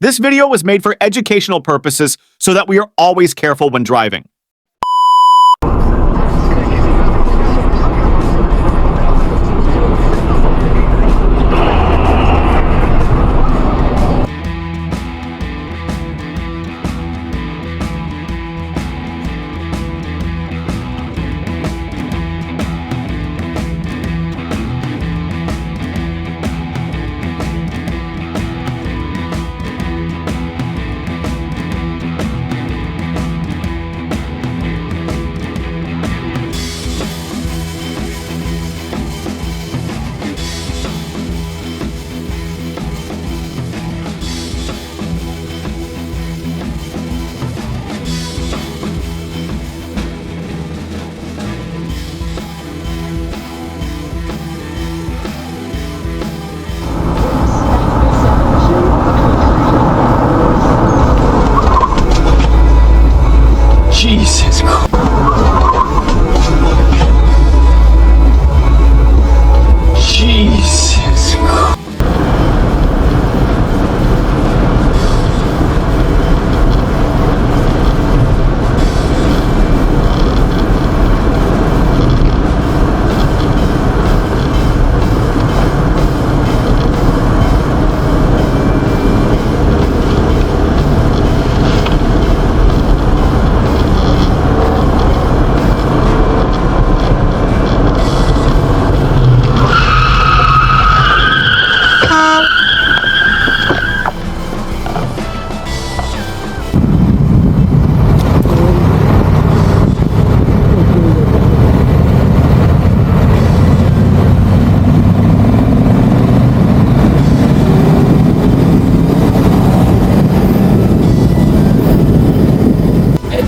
This video was made for educational purposes so that we are always careful when driving. Jesus Christ. Jesus Christ.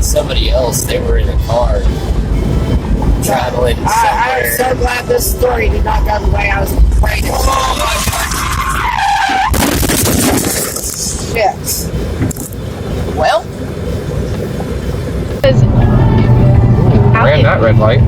Somebody else, they were in a car traveling somewhere. I'm so glad this story did not go the way I was afraid of. Oh my God. Shit. Well, Ran that red light.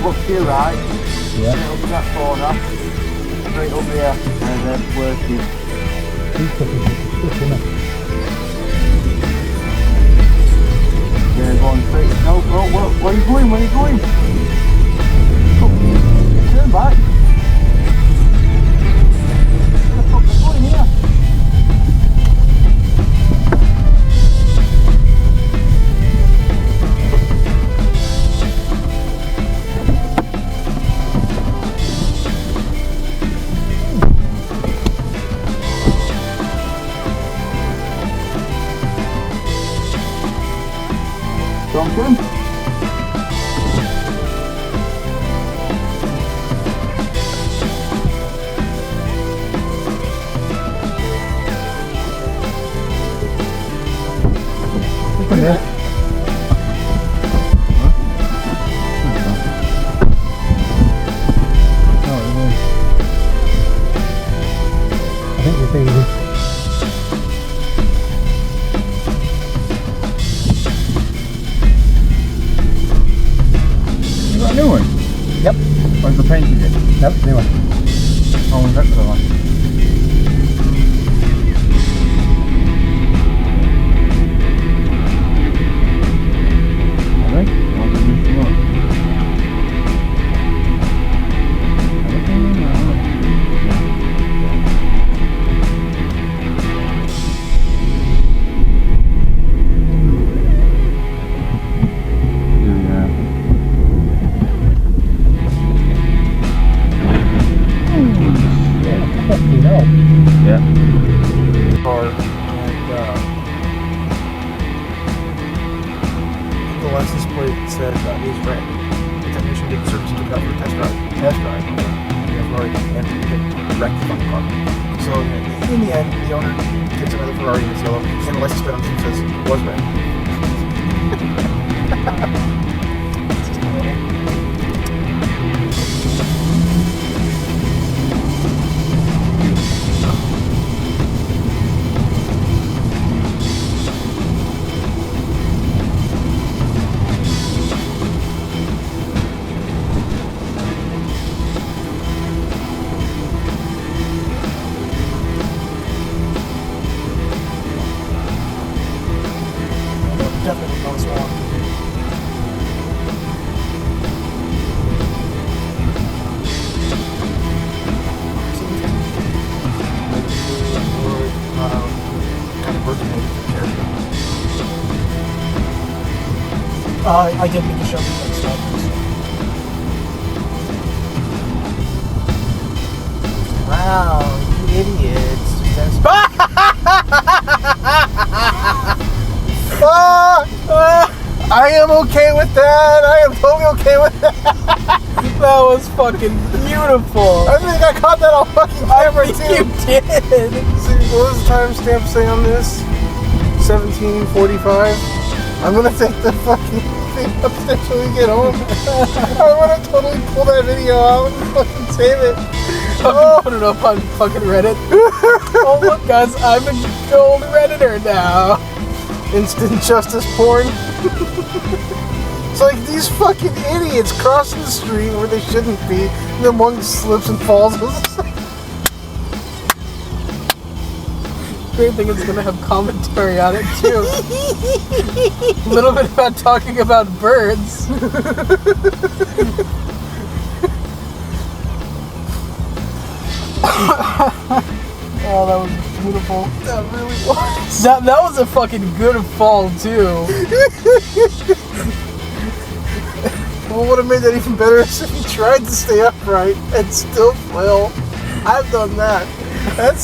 Look to your right, yeah. Up to that corner, straight up here, and then working. Yeah, going straight. No, where are you going? Where are you going? Oh, turn back. Where the fuck are you going here? Duncan. Open it. I think you're thinking. You got a new one? Yep. Where's the paint again? Nope, new one. Oh, was that the one? I think. What did you want? Yeah. Car and the license plate said is red. The technician did service to cover test drive. Test drive. He has already entered the wrecked front car. So in the end, the owner gets another Ferrari that's yellow, and the license plate on it says it was red. Definitely not swan. I did make a show for stuff. Wow, you idiots. I am okay with that. I am totally okay with that. That was fucking beautiful. I think I caught that on fucking camera too. You did. See, what was the timestamp say on this? 17:45. I'm gonna take the fucking thing upstairs when we get home. I'm gonna totally pull that video out and fucking save it. Oh. Put it up on fucking Reddit. Oh look guys, I'm a gold Redditor now. Instant justice porn. It's like these fucking idiots crossing the street where they shouldn't be, and then one slips and falls. Great thing it's gonna have commentary on it too. A little bit about talking about birds. Oh, that was beautiful. That really was. That was a fucking good fall too. What would have made that even better is if he tried to stay upright and still fell. I've done that. That's